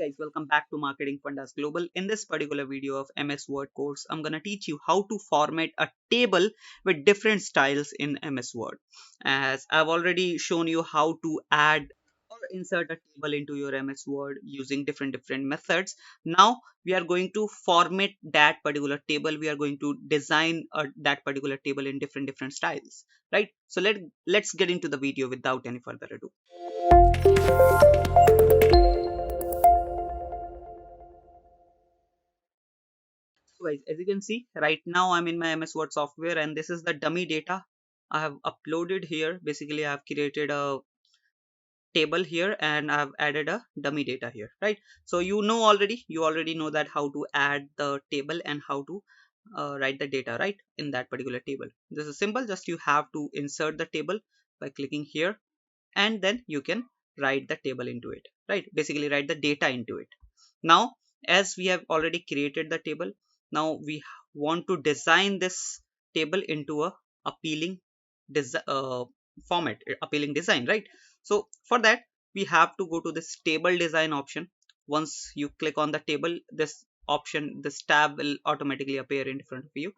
Guys, welcome back to Marketing Fundas Global. In this particular video of MS Word course, I'm going to teach you how to format a table with different styles in MS Word. As I've already shown you how to add or insert a table into your MS Word using different methods. Now we are going to format that particular table. We are going to design that particular table in different styles, right? So let's get into the video without any further ado. So guys, as you can see right now I'm in my MS Word software and this is the dummy data I have uploaded here. Basically I have created a table here and I've added a dummy data here, right? So you already know that how to add the table and how to write the data right in that particular table. This is simple, just you have to insert the table by clicking here and then you can write the table into it, right? Basically write the data into it. Now as we have already created the table, now we want to design this table into a appealing format, appealing design, right? So for that we have to go to this table design option. Once you click on the table, this option, this tab will automatically appear in front of you,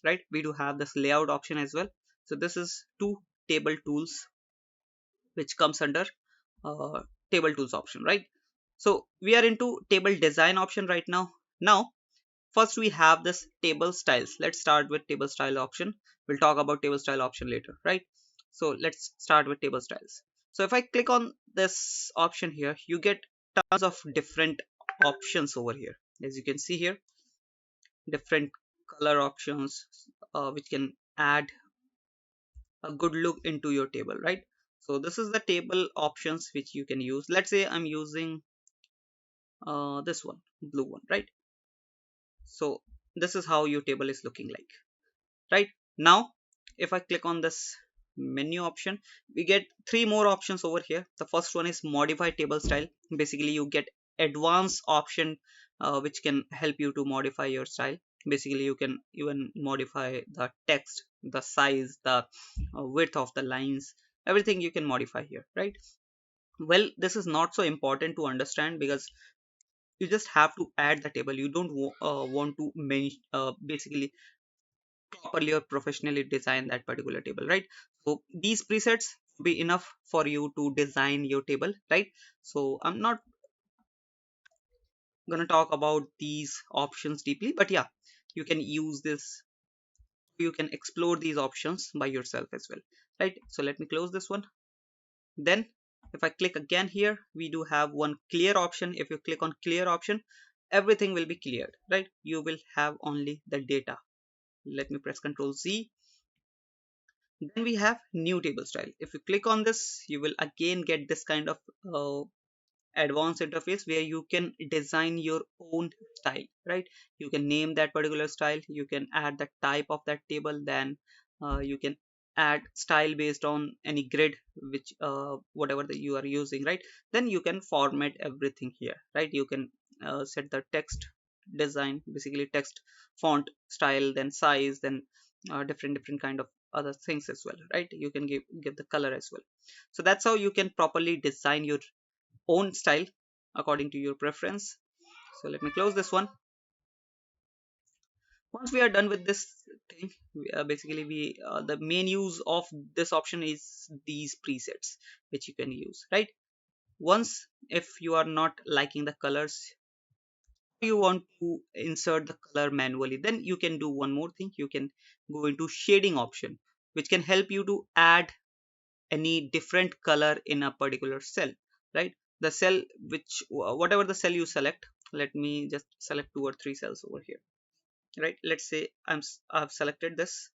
right? We do have this layout option as well. So this is two table tools which comes under uh, table tools option, right? So we are into table design option right now. Now first we have this table styles. Let's start with table style option. We'll talk about table style option later, right? So let's start with table styles. So if I click on this option here, you get tons of different options over here. As you can see here, different color options which can add a good look into your table, right? So this is the table options which you can use. Let's say I'm using this one, blue one, right? So this is how your table is looking like, right? Now if I click on this menu option, we get three more options over here. The first one is modify table style. Basically you get advanced option which can help you to modify your style. Basically you can even modify the text, the size, the width of the lines, everything you can modify here, right? Well, this is not so important to understand because you just have to add the table. You don't want to basically properly or professionally design that particular table, right? So these presets be enough for you to design your table, right? So I'm not going to talk about these options deeply, but yeah, you can use this, you can explore these options by yourself as well, right? So let me close this one. Then if I click again here, we do have one clear option. If you click on clear option, everything will be cleared, right? You will have only the data. Let me press Ctrl Z. Then we have new table style. If you click on this, you will again get this kind of advanced interface where you can design your own style, right? You can name that particular style, you can add the type of that table, then you can add style based on any grid which whatever that you are using, right? Then you can format everything here, right? You can set the text design, basically text font style, then size, then different kind of other things as well, right? You can give the color as well. So that's how you can properly design your own style according to your preference. So let me close this one. Once we are done with this thing, basically we the main use of this option is these presets which you can use, right? Once if you are not liking the colors, you want to insert the color manually, then you can do one more thing. You can go into shading option, which can help you to add any different color in a particular cell, right? The cell which whatever the cell you select, let me just select two or three cells over here, right? Let's say I've selected this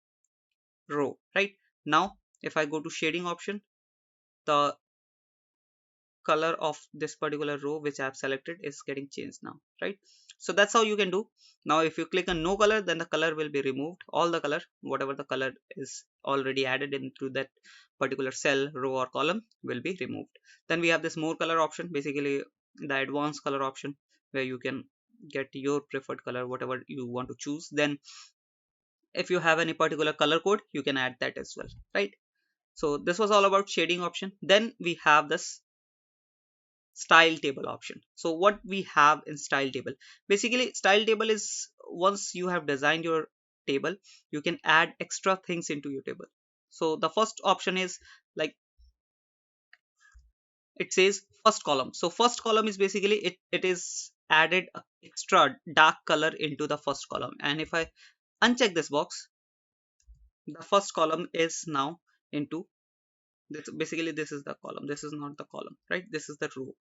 row, right? Now if I go to shading option, the color of this particular row which I have selected is getting changed now, right? So that's how you can do. Now if you click on no color, then the color will be removed. All the color, whatever the color is already added into that particular cell, row or column, will be removed. Then we have this more color option, basically the advanced color option, where you can get your preferred color, whatever you want to choose. Then if you have any particular color code, you can add that as well, right? So this was all about shading option. Then we have this style table option. So what we have in style table, basically style table is once you have designed your table, you can add extra things into your table. So the first option is like, it says first column. So first column is basically it is added a extra dark color into the first column, and if I uncheck this box, the first column is now into this. Basically this is the column, this is not the column, right? This is the row,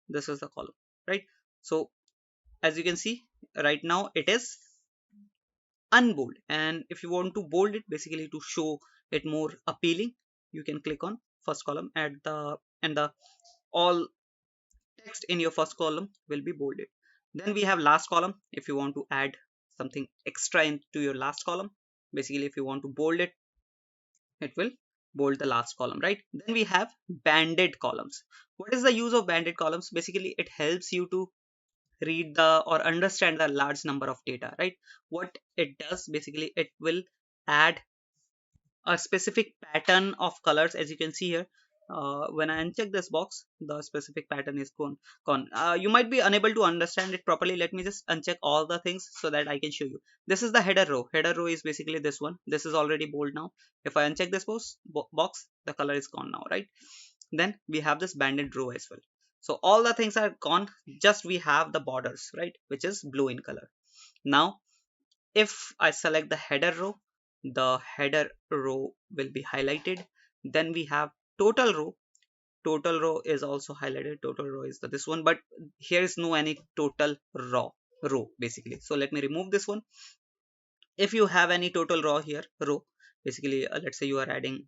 this is the column, right? So as you can see right now it is unbold, and if you want to bold it, basically to show it more appealing, you can click on first column at the, and the all text in your first column will be bolded. Then we have last column. If you want to add something extra into your last column, basically if you want to bold it, it will bold the last column, right? Then we have banded columns. What is the use of banded columns? Basically it helps you to read the or understand the large number of data, right? What it does, basically it will add a specific pattern of colors. As you can see here, when I uncheck this box, the specific pattern is gone. You might be unable to understand it properly. Let me just uncheck all the things so that I can show you. This is the header row. Header row is basically this one. This is already bold now. If I uncheck this box, the color is gone now, right? Then we have this banded row as well. So all the things are gone, just we have the borders, right, which is blue in color. Now if I select the header row, the header row will be highlighted. Then we have total row. Total row is also highlighted. Total row is this one, but here is no any total row basically. So let me remove this one. If you have any total row, basically let's say you are adding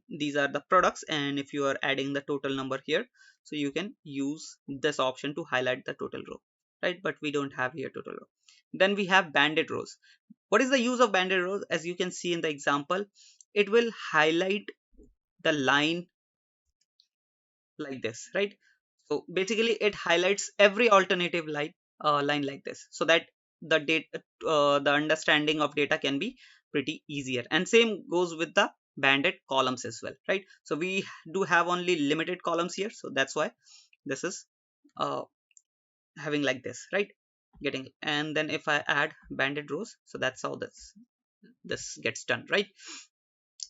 these are the products, and if you are adding the total number here, so you can use this option to highlight the total row, right? But we don't have here total row. Then we have banded rows. What is the use of banded rows? As you can see in the example, it will highlight the line like this, right? So basically it highlights every alternative line like this, so that the data the understanding of data can be pretty easier. And same goes with the banded columns as well, right? So we do have only limited columns here, so that's why this is uh, having like this, right? Getting, and then if I add banded rows, so that's how this gets done, right?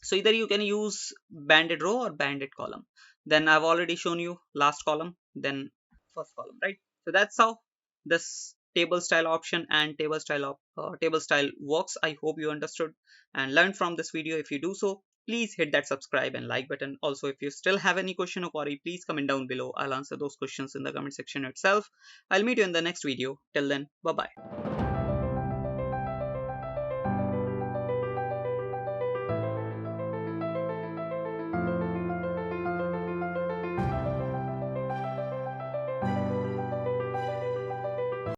So either you can use banded row or banded column. Then I've already shown you last column, then first column, right? So that's how this table style option and table style works. I hope you understood and learned from this video. If you do so, please hit that subscribe and like button. Also, if you still have any question or query, please comment down below. I'll answer those questions in the comment section itself. I'll meet you in the next video. Till then, bye bye.